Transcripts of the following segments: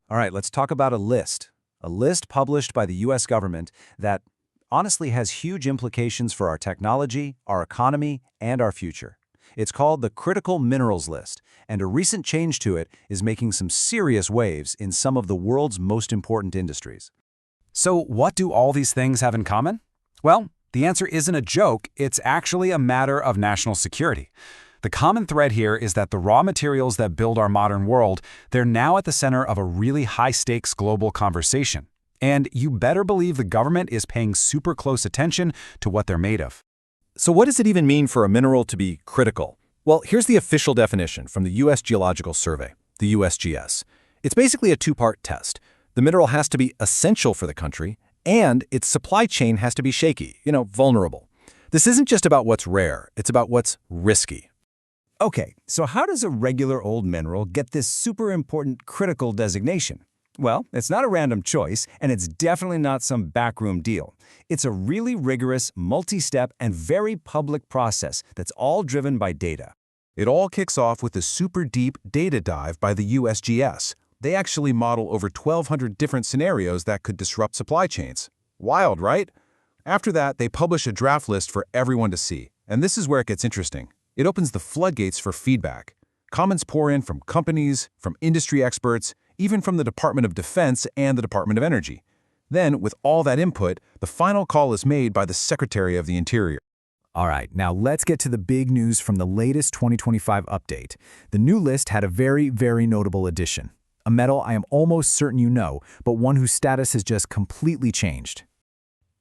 All right, let's talk about a list. A list published by the US government that honestly has huge implications for our technology, our economy, and our future. It's called the Critical Minerals List, and a recent change to it is making some serious waves in some of the world's most important industries. So what do all these things have in common? Well, the answer isn't a joke, it's actually a matter of national security. The common thread here is that the raw materials that build our modern world, they're now at the center of a really high-stakes global conversation. And you better believe the government is paying super close attention to what they're made of. So what does it even mean for a mineral to be critical? Well, here's the official definition from the U.S. Geological Survey, the USGS. It's basically a two-part test. The mineral has to be essential for the country, and its supply chain has to be shaky, vulnerable. This isn't just about what's rare, it's about what's risky. Okay, so how does a regular old mineral get this super important critical designation? Well, it's not a random choice, and it's definitely not some backroom deal. It's a really rigorous, multi-step, and very public process that's all driven by data. It all kicks off with a super deep data dive by the USGS. They actually model over 1,200 different scenarios that could disrupt supply chains. Wild, right? After that, they publish a draft list for everyone to see. And this is where it gets interesting. It opens the floodgates for feedback. Comments pour in from companies, from industry experts, even from the Department of Defense and the Department of Energy. Then, with all that input, the final call is made by the Secretary of the Interior. All right, now let's get to the big news from the latest 2025 update. The new list had a very, very notable addition. A metal I am almost certain you know, but one whose status has just completely changed.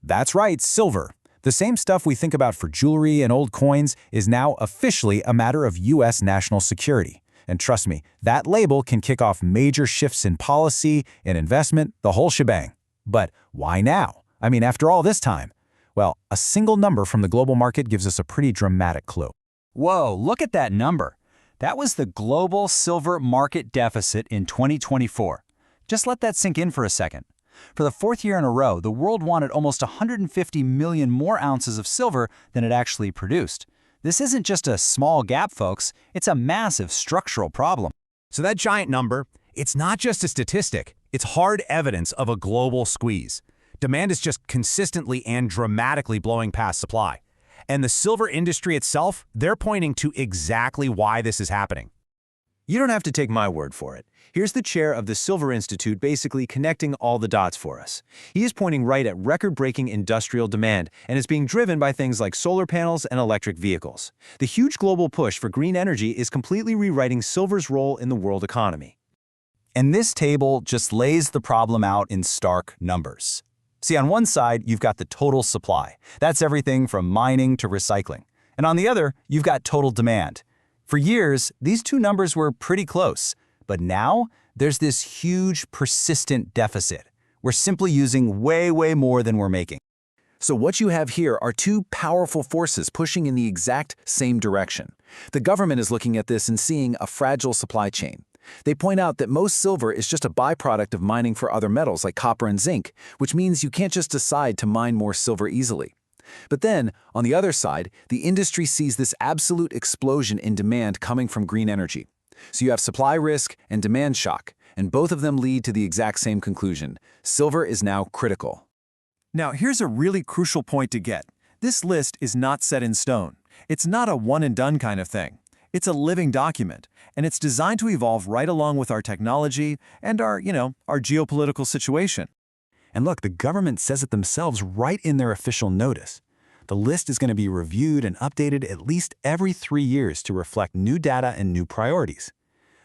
That's right, silver. The same stuff we think about for jewelry and old coins is now officially a matter of U.S. national security. And trust me, that label can kick off major shifts in policy, in investment, the whole shebang. But why now? I mean, after all this time? Well, a single number from the global market gives us a pretty dramatic clue. Whoa, look at that number. That was the global silver market deficit in 2024. Just let that sink in for a second. For the fourth year in a row, the world wanted almost 150 million more ounces of silver than it actually produced. This isn't just a small gap, folks. It's a massive structural problem. So that giant number, it's not just a statistic. It's hard evidence of a global squeeze. Demand is just consistently and dramatically blowing past supply. And the silver industry itself, they're pointing to exactly why this is happening. You don't have to take my word for it. Here's the chair of the Silver Institute basically connecting all the dots for us. He is pointing right at record-breaking industrial demand, and it's being driven by things like solar panels and electric vehicles. The huge global push for green energy is completely rewriting silver's role in the world economy. And this table just lays the problem out in stark numbers. See, on one side, you've got the total supply. That's everything from mining to recycling. And on the other, you've got total demand. For years, these two numbers were pretty close, but now there's this huge, persistent deficit. We're simply using way more than we're making. So what you have here are two powerful forces pushing in the exact same direction. The government is looking at this and seeing a fragile supply chain. They point out that most silver is just a byproduct of mining for other metals like copper and zinc, which means you can't just decide to mine more silver easily. But then, on the other side, the industry sees this absolute explosion in demand coming from green energy. So you have supply risk and demand shock, and both of them lead to the exact same conclusion. Silver is now critical. Now, here's a really crucial point to get. This list is not set in stone. It's not a one-and-done kind of thing. It's a living document, and it's designed to evolve right along with our technology and our geopolitical situation. And look, the government says it themselves right in their official notice. The list is going to be reviewed and updated at least every 3 years to reflect new data and new priorities.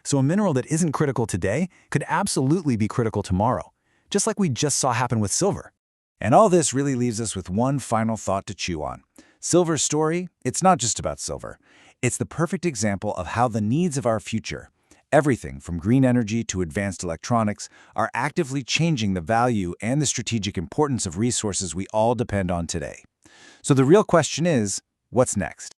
So a mineral that isn't critical today could absolutely be critical tomorrow, just like we just saw happen with silver. And all this really leaves us with one final thought to chew on. Silver's story, it's not just about silver. It's the perfect example of how the needs of our future, everything from green energy to advanced electronics, are actively changing the value and the strategic importance of resources we all depend on today. So the real question is, what's next?